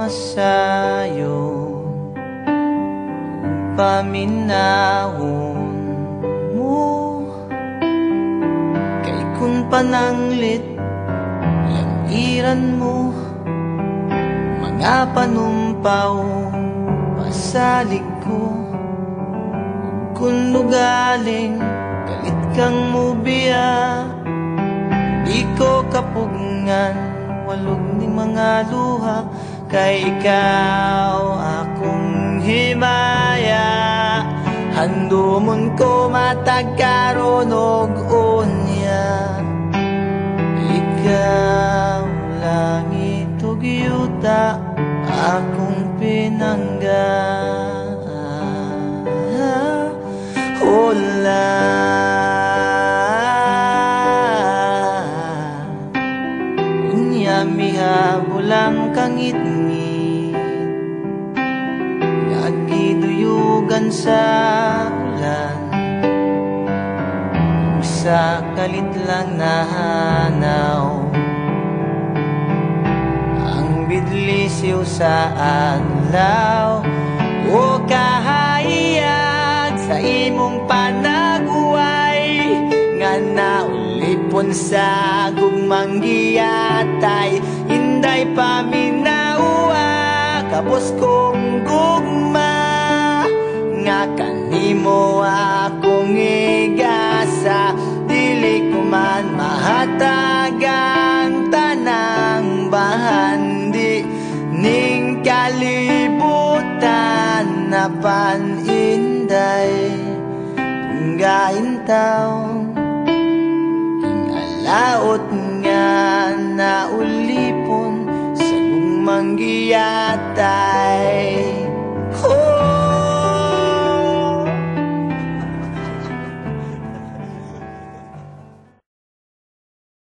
masayo paminahon mo kay kun pananglit langiran mo mga panumpaw pasalig ko kun lugaling galit kang mubiya di ko kapugngan walog ni mga luha kay ikaw akong himaya handumon ko matagkaron og unya ikaw langit ug yuta akong pinangga hola mihabulang kangit-ngit nagiduyugan sa ulan sa kalit lang nahanaw ang bidlisiw sa adlaw o kahayag sa imong panaguway nga naulipon sa gugmang giyatay inday paminawa kapos kong gugma nga kanimo akong igasa dili ko man mahatagang tanang bahandi ning kalibutan na paninday tunggain taong laot nga naulipon sa gugmang giyatay